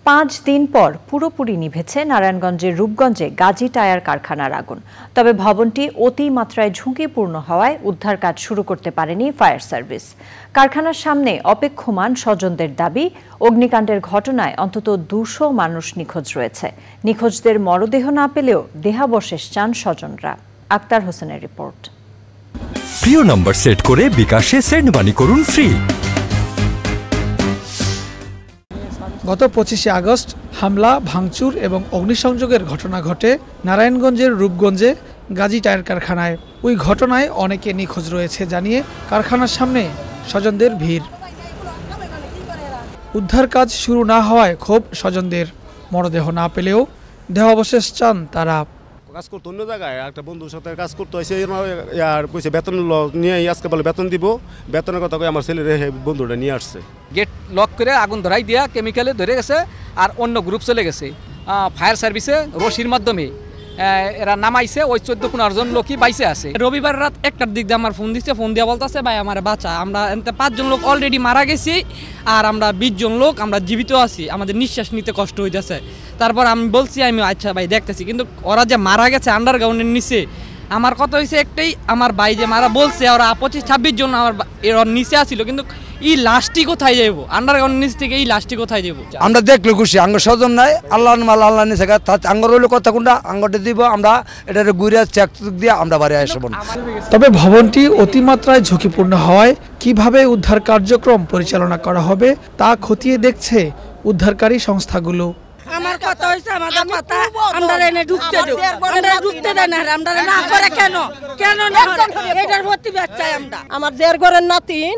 5 দিন পর পুরোপুরি নিভেছে নারায়ণগঞ্জের রূপগঞ্জে গাজী টায়ার কারখানার আগুন। তবে ভবনটি অতিমাত্রায় ঝুঁকিপূর্ণ হওয়ায় উদ্ধার কাজ শুরু করতে পারেনি ফায়ার সার্ভিস। কারখানার সামনে অপেক্ষমান স্বজনদের দাবি, অগ্নিকাণ্ডের ঘটনায় অন্তত 200 মানুষ নিখোঁজ রয়েছে। নিখোঁজদের মরদেহ না পেলেও দেহাবশেষ চান স্বজনরা। আক্তার হোসেনের রিপোর্ট। প্রিয় নম্বর সেট করে বিকাশে সেন্ড মানি করুন ফ্রি। গত 25শে আগস্ট হামলা, ভাঙচুর এবং অগ্নিসংযোগের ঘটনা ঘটে নারায়ণগঞ্জের রূপগঞ্জে গাজী টায়ার কারখানায়। ওই ঘটনায় অনেকে নিখোঁজ রয়েছে জানিয়ে কারখানার সামনে স্বজনদের ভিড়। উদ্ধার কাজ শুরু না হওয়ায় ক্ষোভ স্বজনদের। মরদেহ না পেলেও দেহাবশেষ চান তারা। কাজ করতো অন্য জায়গায়, একটা বন্ধুর সাথে কাজ করতে হয়েছে, আর কইছে বেতন নিয়ে আজকে বলে বেতন দিব। বেতনের কথা কই আমার ছেলের বন্ধুটা নিয়ে আসছে। গেট লক করে আগুন ধরাই দিয়া কেমিক্যালে ধরে গেছে, আর অন্য গ্রুপ চলে গেছে। ফায়ার সার্ভিসে রশির মাধ্যমে এরা নামাইছে। ওই 14-15 জন লোকই বাইসে আছে। রবিবার রাত 1টার দিক দিয়ে আমার ফোন দিচ্ছে, ফোন দিয়া বলতেছে ভাই আমার বাঁচা, আমরা 5 জন লোক অলরেডি মারা গেছি, আর আমরা 20 জন লোক আমরা জীবিত আছি, আমাদের নিঃশ্বাস নিতে কষ্ট হইতেছে। তারপর আমি বলছি আমি আচ্ছা ভাই দেখতেছি, কিন্তু ওরা যে মারা গেছে আন্ডারগ্রাউন্ডের নিচে, আমার কথা হয়েছে একটাই, আমার ভাই যে মারা বলছে ওরা 25-26 জন আমার এর নিচে আসছিল, কিন্তু এই লাশটি কোথায় যাইব? আন্ডারগ্রাউন্ড নিচ থেকে এই লাশটি কোথায় যাইব? আমরা দেখলে খুশি, আঙ্গ স্বজন নাই, আল্লাহ মাল আল্লাহ নিচে আঙ্গর হইলে কথা কোনটা আঙ্গটা দিব, আমরা এটা ঘুরে চেক দিয়ে আমরা বাড়ি আসব। তবে ভবনটি অতিমাত্রায় ঝুঁকিপূর্ণ হওয়ায় কিভাবে উদ্ধার কার্যক্রম পরিচালনা করা হবে তা খতিয়ে দেখছে উদ্ধারকারী সংস্থাগুলো। আমার কথা হইছে, আমাদের কথা আমরা এনে ঢুকতে দেব, আমরা ঢুকতে দেন না, আমরা না করে কেন না এটার ভর্তি বাচ্চাই আমরা। আমার জের ঘরের নাতিন,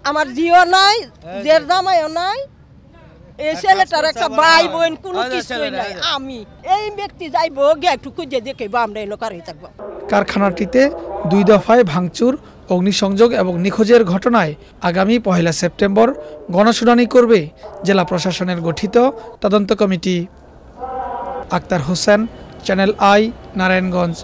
আমার জিও নাই, জের জামাইও নাই, এই ছেলেটার একটা ভাই বোন কোনো কিছুই নাই। আমি এই ব্যক্তি যাইব গিয়ে একটু খুঁজে দেখে আমরা এনে কারই থাকবো। কারখানাটিতে 2 দফায় ভাঙচুর, অগ্নিসংযোগ এবং নিখোঁজের ঘটনায় আগামী 1 সেপ্টেম্বর গণশুনানি করবে জেলা প্রশাসনের গঠিত তদন্ত committee. Akhtar Hossain, Channel i, Narayanganj.